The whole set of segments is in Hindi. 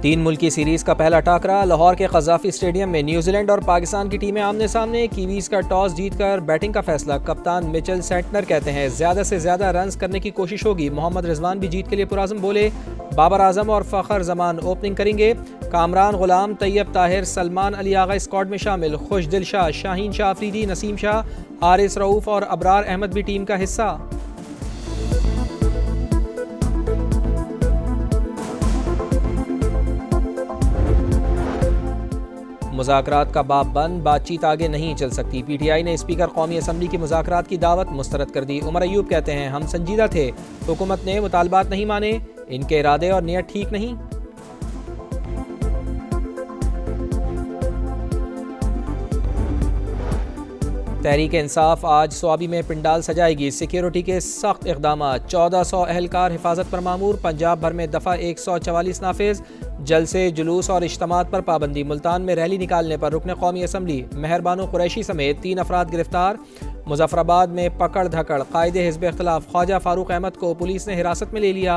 तीन मुल्की सीरीज़ का पहला टाकरा लाहौर के क़ज़ाफ़ी स्टेडियम में न्यूजीलैंड और पाकिस्तान की टीमें आमने सामने। कीवीज़ का टॉस जीतकर बैटिंग का फैसला। कप्तान मिचेल सेंटनर कहते हैं ज़्यादा से ज़्यादा रन्स करने की कोशिश होगी। मोहम्मद रिजवान भी जीत के लिए पुराज़म बोले। बाबर आजम और फ़खर जमान ओपनिंग करेंगे। कामरान गुलाम, तैयब ताहिर, सलमान अली आगा स्क्वाड में शामिल। खुशदिल शाह, शाहीन शाह अफरीदी, नसीम शाह, हारिस रऊफ़ और अबरार अहमद भी टीम का हिस्सा। मुज़ाकरात का बाब बंद, बातचीत आगे नहीं चल सकती। पीटीआई ने स्पीकर कौमी असम्बली की मुज़ाकरात की दावत मुस्तरद कर दी। उमर अयूब कहते हैं हम संजीदा थे, हुकूमत ने मुतालबात नहीं माने, इनके इरादे और नियत ठीक नहीं। तहरीक इंसाफ आज स्वाबी में पिंडाल सजाएगी। सिक्योरिटी के सख्त इक़दाम, 1400 अहलकार हिफाजत पर मामूर। पंजाब भर में दफ़ा 144 नाफिज। जलसे, जुलूस और इज्तिमात पर पाबंदी। मुल्तान में रैली निकालने पर रुकन कौमी असम्बली मेहरबानो कुरैशी समेत 3 अफराद गिरफ्तार। मुजफ्फराबाद में पकड़ धकड़, कायदे हिज़्ब इख्तिलाफ। ख्वाजा फारूक अहमद को पुलिस ने हिरासत में ले लिया।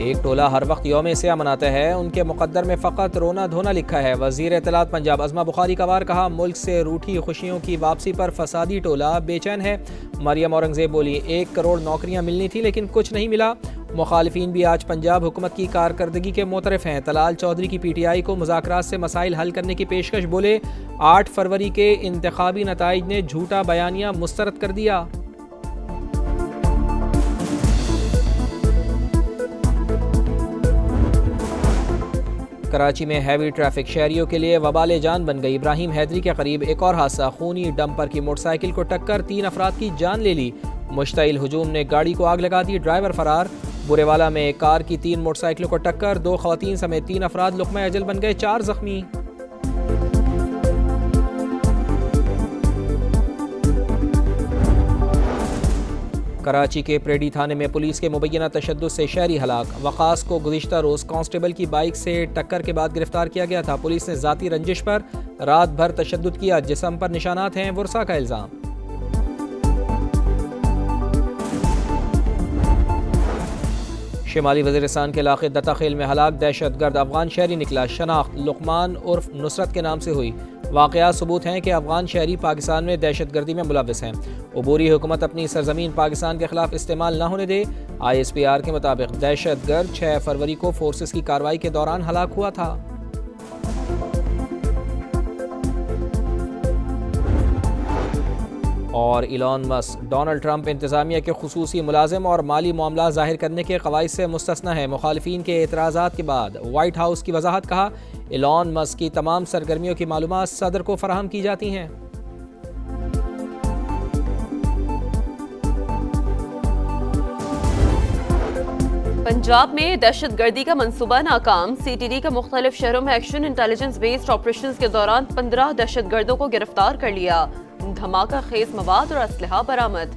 एक टोला हर वक्त यौम सिया मनाता है, उनके मुकद्दर में फ़कत रोना धोना लिखा है। वज़ीर इत्तलात पंजाब अज़मा बुखारी का वार, कहा मुल्क से रूठी खुशियों की वापसी पर फसादी टोला बेचैन है। मरियम औरंगज़ेब बोली 1 करोड़ नौकरियां मिलनी थी लेकिन कुछ नहीं मिला। मुखालिफिन भी आज पंजाब हुकूमत की कारकर्दगी के मोतरफ हैं। तलाल चौधरी की पीटीआई को मुज़ाकरात से मसाइल हल करने की पेशकश, बोले 8 फरवरी के इंतखाबी नताइज ने झूठा बयानिया मुस्तरद कर दिया। कराची में हैवी ट्रैफिक शहरियों के लिए वबाले जान बन गई। इब्राहिम हैदरी के करीब एक और हादसा, खूनी डंपर की मोटरसाइकिल को टक्कर, 3 अफराद की जान ले ली। मुश्तइल हुजूम ने गाड़ी को आग लगा दी, ड्राइवर फरार। बुरेवाला में कार की 3 मोटरसाइकिलों को टक्कर, 2 खवातीन समेत 3 अफराद लुक़मा अजल बन गए, 4 जख्मी। कराची के प्रेडी थाने में पुलिस के मुबैना तशद्दुद से शहरी हलाक। वक़ास को गुज़िश्ता रोज़ कांस्टेबल की बाइक से टक्कर के बाद गिरफ्तार किया गया था। पुलिस ने ज़ाती रंजिश पर रात भर तशद्दुद किया, जिस्म पर निशानात हैं, वुरसा का इल्ज़ाम। शिमाली वज़ीरिस्तान के इलाके दत्ताखेल में हलाक दहशतगर्द अफगान शहरी निकला। शनाख्त लुकमान उर्फ नुसरत के नाम से हुई। वाक़यात सबूत हैं कि अफगान शहरी पाकिस्तान में दहशतगर्दी में मुलव्वस हैं। अबूरी हुकूमत अपनी सरजमीन पाकिस्तान के खिलाफ इस्तेमाल न होने दे। ISPR के मुताबिक दहशतगर्द 6 फरवरी को फोर्सेस की कार्रवाई के दौरान हलाक हुआ था। और इलॉन मस्क, डोनाल्ड ट्रंप इंतज़ामिया के खुसूसी मुलाजिम और माली मामला ज़ाहिर करने के क़वाइद से मुस्तस्ना है। मुखालिफिन के एतराज़ात के बाद वाइट हाउस की वजाहत, कहा इलॉन मस्क की तमाम सरगर्मियों की मालूमात सदर को फराहम की जाती हैं। पंजाब में दहशतगर्दी का मंसूबा नाकाम। CTD का मुख्तलिफ शहरों में एक्शन इंटेलिजेंस बेस्ड ऑपरेशन के दौरान 15 दहशतगर्दों को गिरफ्तार कर लिया। धमाका खेज मवाद और असलहा बरामद।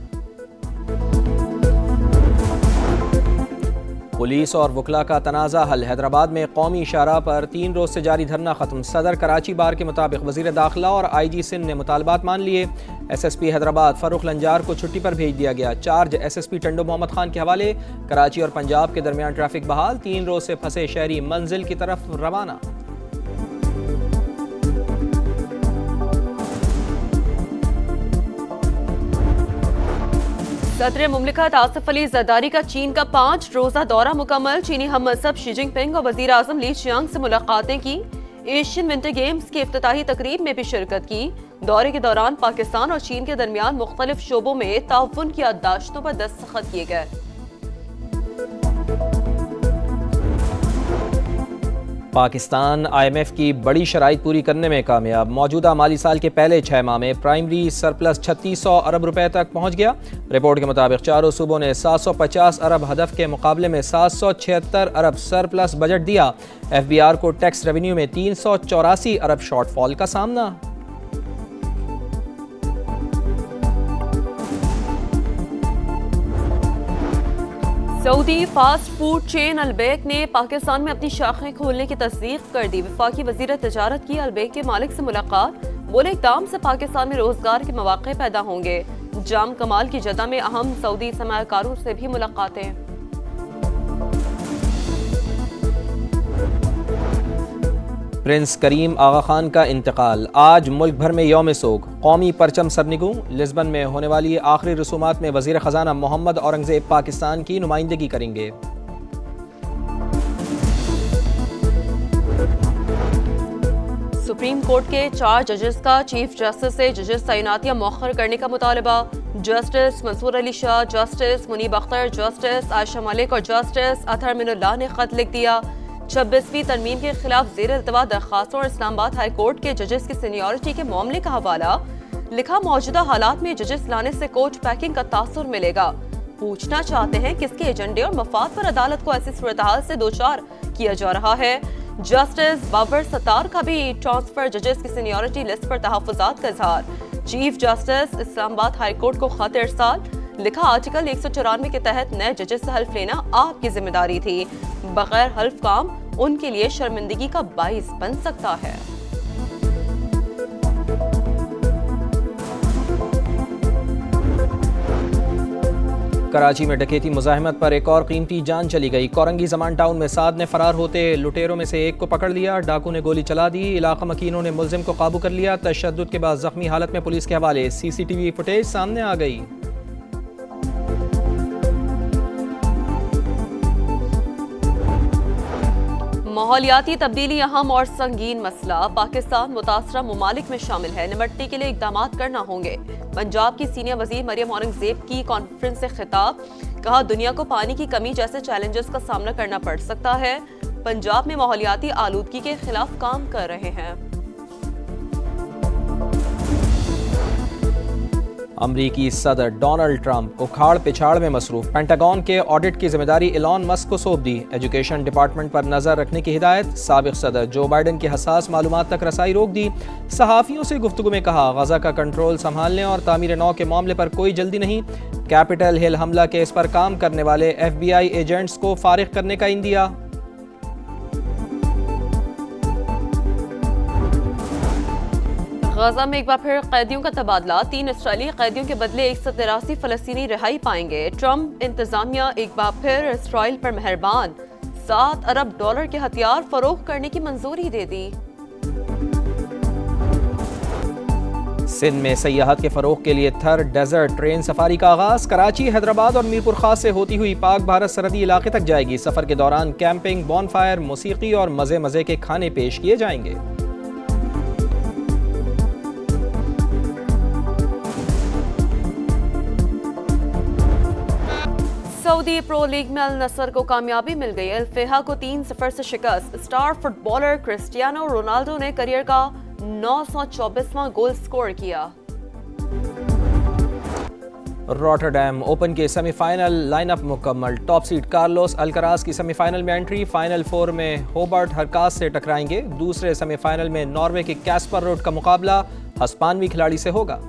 पुलिस और वकला का तनाज़ा हल। हैदराबाद में कौमी शाहराह पर 3 रोज़ से जारी धरना खत्म। सदर कराची बार के मुताबिक वज़ीर दाखिला और IG सिंध ने मुतालबात मान लिए। SSP हैदराबाद फ़ारूक लंजार को छुट्टी पर भेज दिया गया। चार्ज SSP टंडो मोहम्मद खान के हवाले। कराची और पंजाब के दरमियान ट्रैफिक बहाल। 3 रोज़ से फंसे शहरी मंजिल की तरफ रवाना। सदर मुमलिकत आसिफ अली जरदारी का चीन का 5 रोज़ा दौरा मुकम्मल। चीनी हम मसहब शी जिनपिंग और वज़ीर आज़म ली चियांग से मुलाकातें की। एशियन विंटर गेम्स की इफ्तिताही तकरीब में भी शिरकत की। दौरे के दौरान पाकिस्तान और चीन के दरमियान मुख्तलिफ शोबों में ताउन की याददाश्तों पर दस्तखत किए गए। पाकिस्तान IMF की बड़ी शराइत पूरी करने में कामयाब। मौजूदा माली साल के पहले 6 माह में प्राइमरी सरप्लस 3600 अरब रुपए तक पहुंच गया। रिपोर्ट के मुताबिक चारों सूबों ने 750 अरब हदफ के मुकाबले में 776 अरब सरप्लस बजट दिया। FBR को टैक्स रेवेन्यू में 384 अरब शॉर्टफॉल का सामना। Saudi fast food chain Al Baik ने पाकिस्तान में अपनी शाखें खोलने की तस्दीक कर दी। वफाकी वज़ीर तजारत की अलबेक के मालिक से मुलाकात, बोले इक़दाम से पाकिस्तान में रोजगार के मौके पैदा होंगे। जाम कमाल की जदा में अहम सऊदी सरमायाकारों से भी मुलाकातें। प्रिंस करीम आगा खान का इंतकाल, आज मुल्क भर में यौम सोग, कौमी परचम सरनिगू। लिस्बन में होने वाली आखिरी रसूमात में वजीर खजाना मोहम्मद औरंगजेब पाकिस्तान की नुमाइंदगी करेंगे। सुप्रीम कोर्ट के 4 जजेस का चीफ जस्टिस से जजेस तैनातियां मौखर करने का मुतालबा। Justice Mansoor Ali Shah, justice Munib Akhtar, justice Ayesha Malik और जस्टिस अतहर मिनुल्लाह ने खत लिख दिया। 26वीं तरमीम के खिलाफ जेर इल्तवा दरखास्तों और इस्लामाबाद हाई कोर्ट के जजेस की सीनियरिटी के मामले का हवाला। लिखा, मौजूदा हालात में जजेस लाने से कोर्ट पैकिंग का तासुर मिलेगा। पूछना चाहते हैं किसके एजेंडे और मफाद पर अदालत को ऐसी सूरत-हाल से दोचार किया जा रहा है। जस्टिस बाबर सत्तार का भी ट्रांसफर जजेस की सीनियरिटी लिस्ट पर तहफ्फुज़ात का इजहार। Chief justice Islamabad high court को खत इरसाल। लिखा, आर्टिकल 194 के तहत नए जजेस से हल्फ लेना आपकी जिम्मेदारी थी। बगैर हल्फ काम उनके लिए शर्मिंदगी का बाइस बन सकता है। कराची में डकैती मुजाहिमत पर एक और कीमती जान चली गई। कोरंगी जमान टाउन में साद ने फरार होते लुटेरों में से एक को पकड़ लिया। डाकू ने गोली चला दी। इलाका मकीनों ने मुलजिम को काबू कर लिया। तशद्दुद के बाद जख्मी हालत में पुलिस के हवाले। CCTV फुटेज सामने आ गई। माहौलियाती तब्दीली अहम और संगीन मसला। पाकिस्तान मुतासरा ममालिक में शामिल है, निपटने के लिए इकदाम करना होंगे। पंजाब की सीनियर वजीर मरियम औरंगजेब की कॉन्फ्रेंस से खिताब। कहा, दुनिया को पानी की कमी जैसे चैलेंजेस का सामना करना पड़ सकता है। पंजाब में माहौलियाती आलूदगी के खिलाफ काम कर रहे हैं। अमरीकी सदर डोनाल्ड ट्रंप उखाड़ पिछाड़ में मसरूफ। पेंटागन के ऑडिट की जिम्मेदारी इलॉन मस्क को सौंप दी। एजुकेशन डिपार्टमेंट पर नजर रखने की हिदायत। साबिक सदर जो बाइडन की हसास मालूमात तक रसाई रोक दी। सहाफियों से गुफ्तगू में कहा, गजा का कंट्रोल संभालने और तामीर नौ के मामले पर कोई जल्दी नहीं। कैपिटल हिल हमला केस पर काम करने वाले FBI एजेंट्स को फारिग करने का इंदिया। गजा में एक बार फिर कैदियों का तबादला। 3 इसराइली कैदियों के बदले 183 फलस्तीनी रिहाई पाएंगे। ट्रंप इंतजामिया एक बार फिर इसराइल पर मेहरबान। $7 अरब के हथियार फरोख्त करने की मंजूरी दे दी। सिंध में सयाहत के फरोग के लिए थर डेजर्ट ट्रेन सफारी का आगाज। कराची, हैदराबाद और मीरपुर खास से होती हुई पाक भारत सरहदी इलाके तक जाएगी। सफर के दौरान कैंपिंग, बॉनफायर, मौसीकी और मजे मजे के खाने पेश किए जाएंगे। सऊदी प्रो लीग में अल नसर को कामयाबी मिल गई। अल फेहा को 3-0 से शिकस्त। स्टार फुटबॉलर क्रिस्टियानो रोनाल्डो ने करियर का 924वां गोल स्कोर किया। रॉटरडैम ओपन के सेमीफाइनल लाइनअप मुकम्मल। टॉप सीड कार्लोस अल्कराज की सेमीफाइनल में एंट्री। फाइनल 4 में होबर्ट हरकाज से टकराएंगे। दूसरे सेमीफाइनल में नॉर्वे के कैस्पर रोड का मुकाबला हस्पानवी खिलाड़ी से होगा।